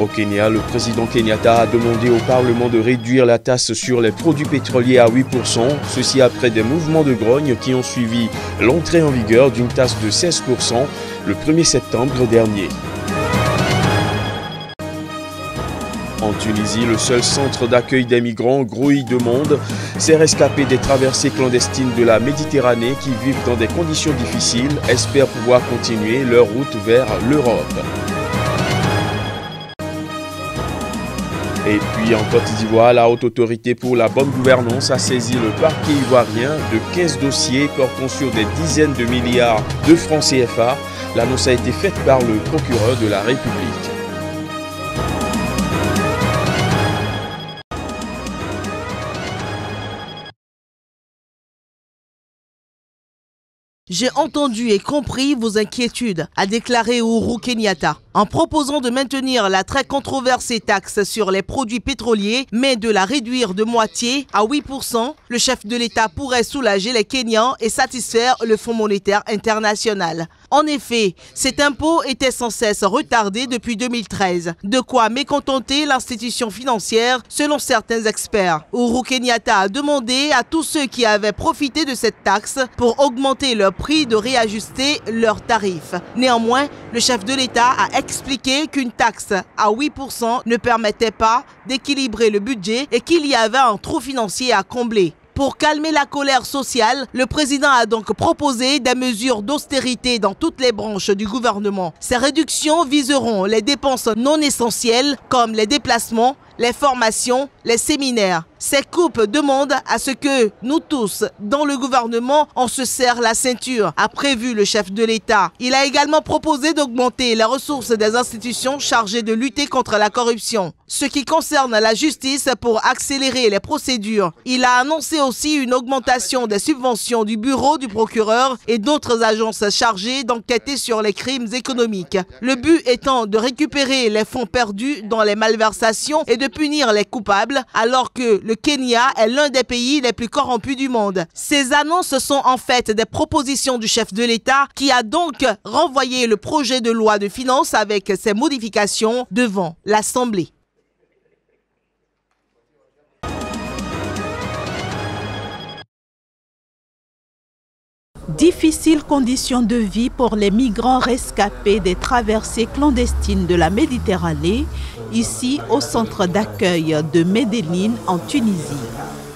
Au Kenya, le président Kenyatta a demandé au Parlement de réduire la taxe sur les produits pétroliers à 8%, ceci après des mouvements de grogne qui ont suivi l'entrée en vigueur d'une taxe de 16% le 1er septembre dernier. En Tunisie, le seul centre d'accueil des migrants grouille de monde. Ces rescapés des traversées clandestines de la Méditerranée qui vivent dans des conditions difficiles espèrent pouvoir continuer leur route vers l'Europe. Et puis en Côte d'Ivoire, la Haute Autorité pour la bonne gouvernance a saisi le parquet ivoirien de 15 dossiers portant sur des dizaines de milliards de francs CFA. L'annonce a été faite par le procureur de la République. J'ai entendu et compris vos inquiétudes, a déclaré Uhuru Kenyatta. En proposant de maintenir la très controversée taxe sur les produits pétroliers, mais de la réduire de moitié à 8%, le chef de l'État pourrait soulager les Kenyans et satisfaire le Fonds monétaire international. En effet, cet impôt était sans cesse retardé depuis 2013, de quoi mécontenter l'institution financière selon certains experts. Uhuru Kenyatta a demandé à tous ceux qui avaient profité de cette taxe pour augmenter leur prix de réajuster leurs tarifs. Néanmoins, le chef de l'État a expliqué qu'une taxe à 8% ne permettait pas d'équilibrer le budget et qu'il y avait un trou financier à combler. Pour calmer la colère sociale, le président a donc proposé des mesures d'austérité dans toutes les branches du gouvernement. Ces réductions viseront les dépenses non essentielles comme les déplacements, les formations, les séminaires. Ces coupes demandent à ce que nous tous, dans le gouvernement, on se serre la ceinture, a prévu le chef de l'État. Il a également proposé d'augmenter les ressources des institutions chargées de lutter contre la corruption. Ce qui concerne la justice pour accélérer les procédures. Il a annoncé aussi une augmentation des subventions du bureau du procureur et d'autres agences chargées d'enquêter sur les crimes économiques. Le but étant de récupérer les fonds perdus dans les malversations et de punir les coupables, alors que le Kenya est l'un des pays les plus corrompus du monde. Ces annonces sont en fait des propositions du chef de l'État qui a donc renvoyé le projet de loi de finances avec ses modifications devant l'Assemblée. Difficiles conditions de vie pour les migrants rescapés des traversées clandestines de la Méditerranée, ici au centre d'accueil de Medellín en Tunisie.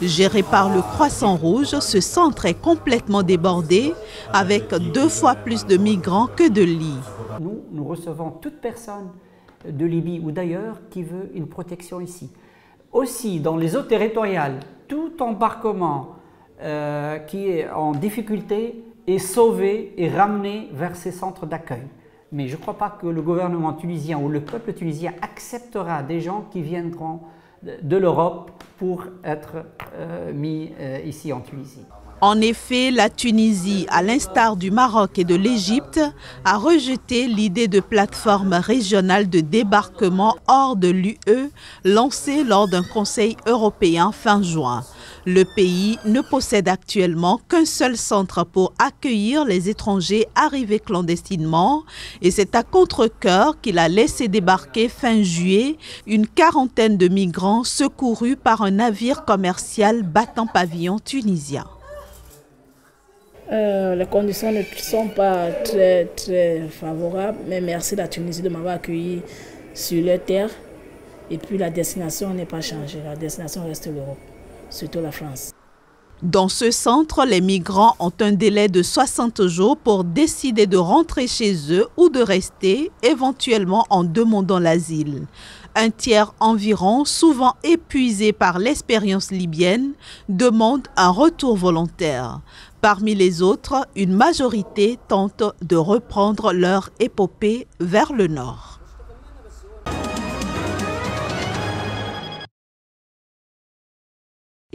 Géré par le Croissant Rouge, ce centre est complètement débordé avec 2 fois plus de migrants que de lits. Nous recevons toute personne de Libye ou d'ailleurs qui veut une protection ici. Aussi, dans les eaux territoriales, tout embarquement qui est en difficulté est sauvé et ramené vers ces centres d'accueil. Mais je ne crois pas que le gouvernement tunisien ou le peuple tunisien acceptera des gens qui viendront de l'Europe pour être mis ici en Tunisie. En effet, la Tunisie, à l'instar du Maroc et de l'Égypte, a rejeté l'idée de plateforme régionale de débarquement hors de l'UE lancée lors d'un Conseil européen fin juin. Le pays ne possède actuellement qu'un seul centre pour accueillir les étrangers arrivés clandestinement et c'est à contre-cœur qu'il a laissé débarquer fin juillet une quarantaine de migrants secourus par un navire commercial battant pavillon tunisien. Les conditions ne sont pas très favorables, mais merci la Tunisie de m'avoir accueilli sur leur terre. Et puis la destination n'est pas changée, la destination reste l'Europe, surtout la France. Dans ce centre, les migrants ont un délai de 60 jours pour décider de rentrer chez eux ou de rester, éventuellement en demandant l'asile. Un tiers environ, souvent épuisé par l'expérience libyenne, demande un retour volontaire. Parmi les autres, une majorité tente de reprendre leur épopée vers le nord.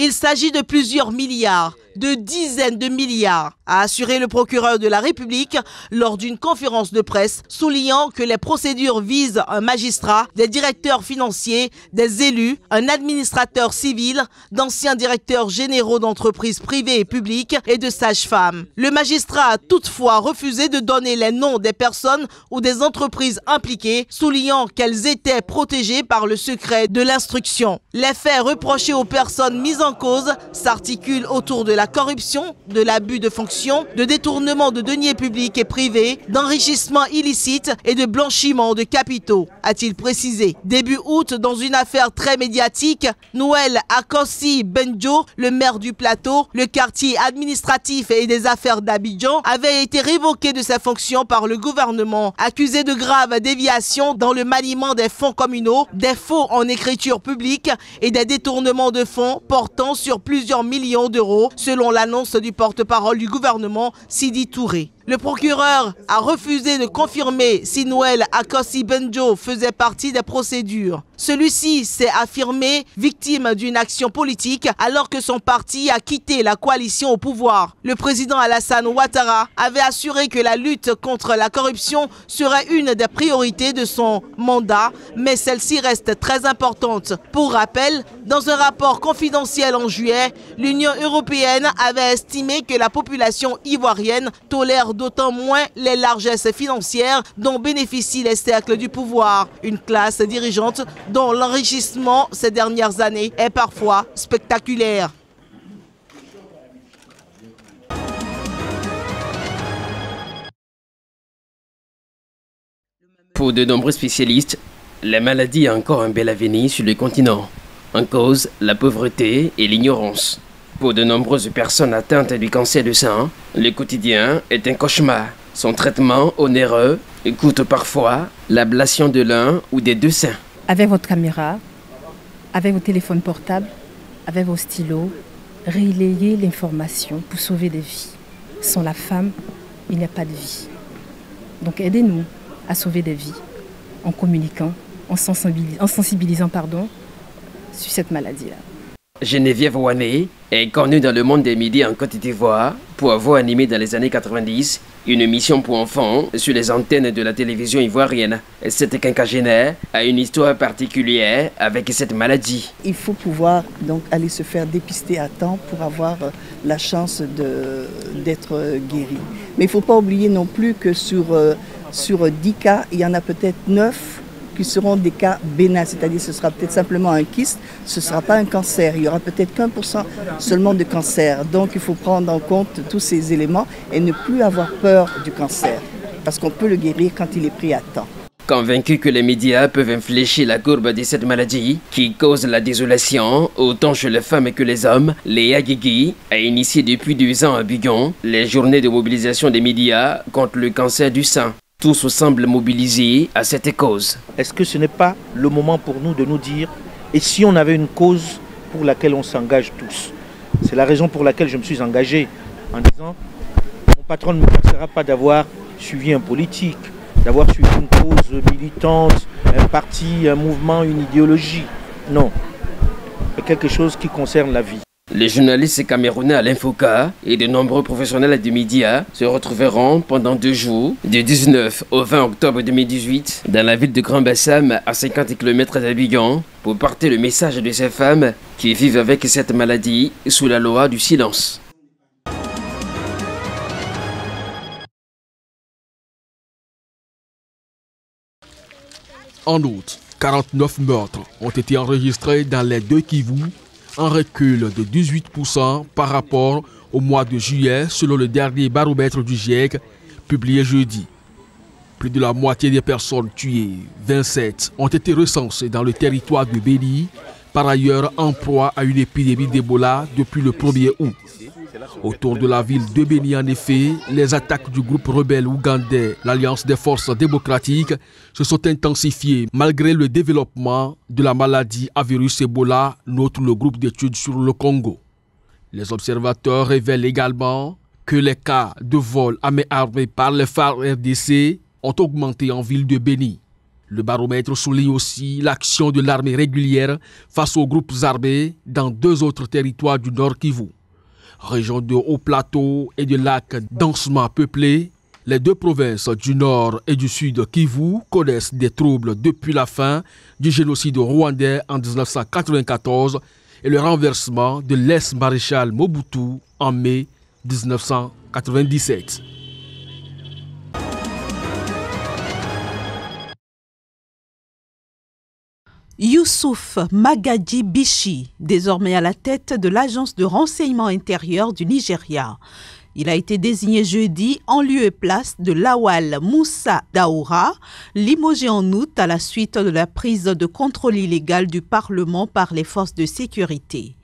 Il s'agit de plusieurs milliards de dizaines de milliards, a assuré le procureur de la République lors d'une conférence de presse, soulignant que les procédures visent un magistrat, des directeurs financiers, des élus, un administrateur civil, d'anciens directeurs généraux d'entreprises privées et publiques et de sages-femmes. Le magistrat a toutefois refusé de donner les noms des personnes ou des entreprises impliquées, soulignant qu'elles étaient protégées par le secret de l'instruction. Les faits reprochés aux personnes mises en cause s'articulent autour de la corruption, de l'abus de fonction, de détournement de deniers publics et privés, d'enrichissement illicite et de blanchiment de capitaux, a-t-il précisé. Début août, dans une affaire très médiatique, Noël Akossi Benjo, le maire du Plateau, le quartier administratif et des affaires d'Abidjan, avait été révoqué de ses fonctions par le gouvernement, accusé de graves déviations dans le maniement des fonds communaux, des faux en écriture publique et des détournements de fonds portant sur plusieurs millions d'euros, selon l'annonce du porte-parole du gouvernement, Sidi Touré. Le procureur a refusé de confirmer si Noël Akossi Benjo faisait partie des procédures. Celui-ci s'est affirmé victime d'une action politique alors que son parti a quitté la coalition au pouvoir. Le président Alassane Ouattara avait assuré que la lutte contre la corruption serait une des priorités de son mandat, mais celle-ci reste très importante. Pour rappel, dans un rapport confidentiel en juillet, l'Union européenne avait estimé que la population ivoirienne tolère d'autant moins les largesses financières dont bénéficient les cercles du pouvoir. Une classe dirigeante dont l'enrichissement ces dernières années est parfois spectaculaire. Pour de nombreux spécialistes, la maladie a encore un bel avenir sur le continent. En cause, la pauvreté et l'ignorance. Pour de nombreuses personnes atteintes du cancer du sein, le quotidien est un cauchemar. Son traitement onéreux coûte parfois l'ablation de l'un ou des deux seins. Avec votre caméra, avec vos téléphones portables, avec vos stylos, relayez l'information pour sauver des vies. Sans la femme, il n'y a pas de vie. Donc aidez-nous à sauver des vies en communiquant, en sensibilisant sur cette maladie-là. Geneviève Ouané est connue dans le monde des médias en Côte d'Ivoire pour avoir animé dans les années 90 une émission pour enfants sur les antennes de la télévision ivoirienne. Cette quinquagénaire a une histoire particulière avec cette maladie. Il faut pouvoir donc aller se faire dépister à temps pour avoir la chance d'être guéri. Mais il ne faut pas oublier non plus que sur 10 cas, il y en a peut-être 9 qui seront des cas bénins, c'est-à-dire ce sera peut-être simplement un kyste, ce ne sera pas un cancer, il y aura peut-être qu'1% seulement de cancer. Donc il faut prendre en compte tous ces éléments et ne plus avoir peur du cancer, parce qu'on peut le guérir quand il est pris à temps. Convaincu que les médias peuvent infléchir la courbe de cette maladie qui cause la désolation autant chez les femmes que les hommes, Léa Guigui a initié depuis 2 ans à Abidjan les journées de mobilisation des médias contre le cancer du sein. Tous semblent mobilisés à cette cause. Est-ce que ce n'est pas le moment pour nous de nous dire, et si on avait une cause pour laquelle on s'engage tous? C'est la raison pour laquelle je me suis engagé en disant, mon patron ne me passera pas d'avoir suivi un politique, d'avoir suivi une cause militante, un parti, un mouvement, une idéologie. Non, c'est quelque chose qui concerne la vie. Les journalistes camerounais Alain Foucault et de nombreux professionnels des médias se retrouveront pendant 2 jours, du 19 au 20 octobre 2018, dans la ville de Grand-Bassam, à 50 km d'Abidjan, pour porter le message de ces femmes qui vivent avec cette maladie sous la loi du silence. En août, 49 meurtres ont été enregistrés dans les 2 Kivu, un recul de 18% par rapport au mois de juillet selon le dernier baromètre du GIEC publié jeudi. Plus de la moitié des personnes tuées, 27, ont été recensées dans le territoire de Béni, par ailleurs en proie à une épidémie d'Ebola depuis le 1er août. Autour de la ville de Béni, en effet, les attaques du groupe rebelle ougandais, l'Alliance des forces démocratiques, se sont intensifiées malgré le développement de la maladie à virus Ebola, note le groupe d'études sur le Congo. Les observateurs révèlent également que les cas de vol à main armée par les FARC RDC ont augmenté en ville de Béni. Le baromètre souligne aussi l'action de l'armée régulière face aux groupes armés dans 2 autres territoires du Nord Kivu. Région de haut plateau et de lacs densément peuplés, les deux provinces du nord et du sud Kivu connaissent des troubles depuis la fin du génocide rwandais en 1994 et le renversement de l'ex-maréchal Mobutu en mai 1997. Youssouf Magadji Bichi, désormais à la tête de l'agence de renseignement intérieur du Nigeria. Il a été désigné jeudi en lieu et place de Lawal Moussa Daoura, limogé en août à la suite de la prise de contrôle illégal du Parlement par les forces de sécurité.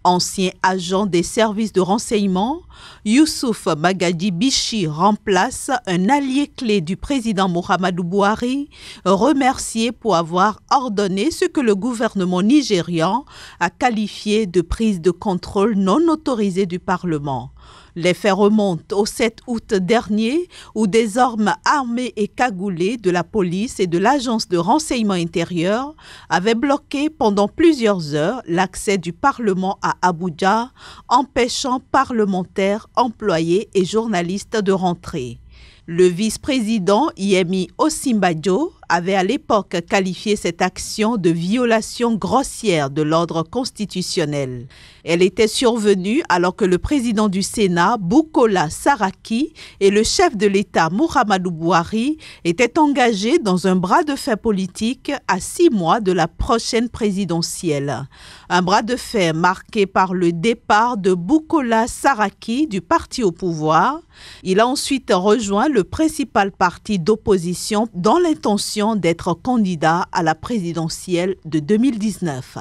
Ancien agent des services de renseignement, Youssouf Magadji Bichi remplace un allié clé du président Muhammadu Buhari, remercié pour avoir ordonné ce que le gouvernement nigérian a qualifié de prise de contrôle non autorisée du Parlement. Les faits remontent au 7 août dernier où des hommes armés et cagoulés de la police et de l'agence de renseignement intérieur avaient bloqué pendant plusieurs heures l'accès du Parlement à Abuja, empêchant parlementaires, employés et journalistes de rentrer. Le vice-président Yemi Osinbajo avait à l'époque qualifié cette action de violation grossière de l'ordre constitutionnel. Elle était survenue alors que le président du Sénat, Bukola Saraki, et le chef de l'État, Muhammadu Buhari, étaient engagés dans un bras de fer politique à 6 mois de la prochaine présidentielle. Un bras de fer marqué par le départ de Bukola Saraki du parti au pouvoir. Il a ensuite rejoint le principal parti d'opposition dans l'intention d'être candidat à la présidentielle de 2019.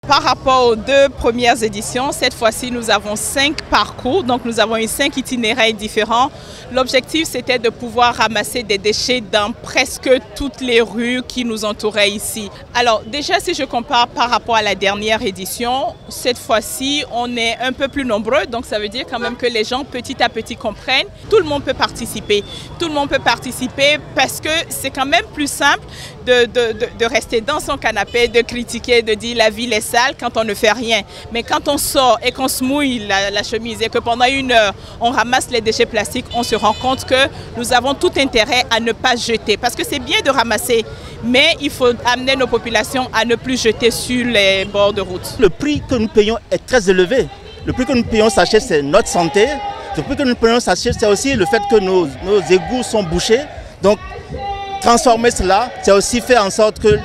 Par rapport aux 2 premières éditions, cette fois-ci, nous avons 5 parcours, donc nous avons eu 5 itinéraires différents. L'objectif, c'était de pouvoir ramasser des déchets dans presque toutes les rues qui nous entouraient ici. Alors déjà, si je compare par rapport à la dernière édition, cette fois-ci, on est un peu plus nombreux, donc ça veut dire quand même que les gens petit à petit comprennent. Tout le monde peut participer. Tout le monde peut participer parce que c'est quand même plus simple de rester dans son canapé, de critiquer, de dire la ville est sale quand on ne fait rien. Mais quand on sort et qu'on se mouille la chemise et que pendant 1 heure, on ramasse les déchets plastiques, on se rend compte que nous avons tout intérêt à ne pas jeter. Parce que c'est bien de ramasser, mais il faut amener nos populations à ne plus jeter sur les bords de route. Le prix que nous payons est très élevé. Le prix que nous payons, sachez, c'est notre santé. Le prix que nous payons, sachez, c'est aussi le fait que nos égouts sont bouchés. Donc, transformer cela, c'est aussi faire en sorte que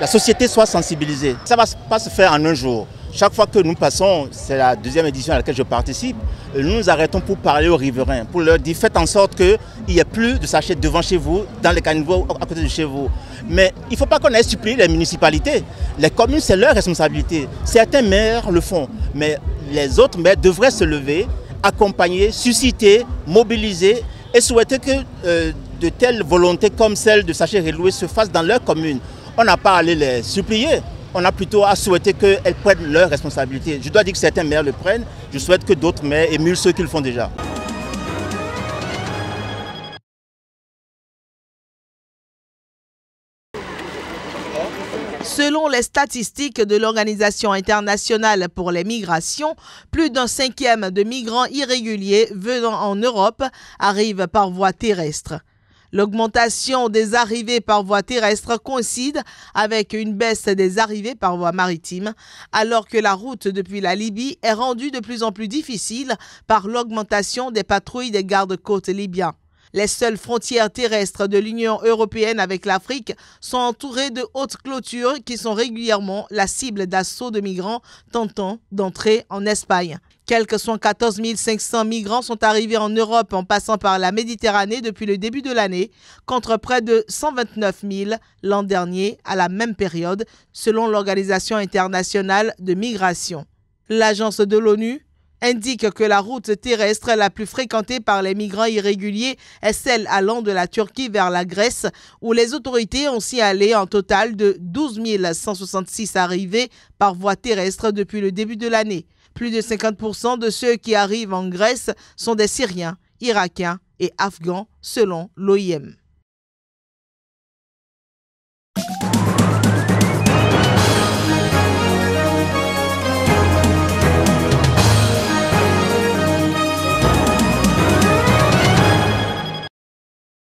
la société soit sensibilisée. Ça ne va pas se faire en un jour. Chaque fois que nous passons, c'est la 2e édition à laquelle je participe, nous nous arrêtons pour parler aux riverains, pour leur dire faites en sorte qu'il n'y ait plus de sachets devant chez vous, dans les caniveaux à côté de chez vous. Mais il ne faut pas qu'on aille supplier les municipalités. Les communes, c'est leur responsabilité. Certains maires le font, mais les autres maires devraient se lever, accompagner, susciter, mobiliser et souhaiter que de telles volontés comme celle de sachets reloués se fassent dans leur commune. On n'a pas à aller les supplier, on a plutôt à souhaiter qu'elles prennent leurs responsabilités. Je dois dire que certains maires le prennent, je souhaite que d'autres maires émulent ceux qui le font déjà. Selon les statistiques de l'Organisation internationale pour les migrations, plus d'un 5e de migrants irréguliers venant en Europe arrivent par voie terrestre. L'augmentation des arrivées par voie terrestre coïncide avec une baisse des arrivées par voie maritime, alors que la route depuis la Libye est rendue de plus en plus difficile par l'augmentation des patrouilles des gardes-côtes libyens. Les seules frontières terrestres de l'Union européenne avec l'Afrique sont entourées de hautes clôtures qui sont régulièrement la cible d'assauts de migrants tentant d'entrer en Espagne. Quelques 114 500 migrants sont arrivés en Europe en passant par la Méditerranée depuis le début de l'année, contre près de 129 000 l'an dernier à la même période, selon l'Organisation internationale de migration. L'agence de l'ONU indique que la route terrestre la plus fréquentée par les migrants irréguliers est celle allant de la Turquie vers la Grèce, où les autorités ont signalé un total de 12 166 arrivées par voie terrestre depuis le début de l'année. Plus de 50% de ceux qui arrivent en Grèce sont des Syriens, Irakiens et Afghans, selon l'OIM.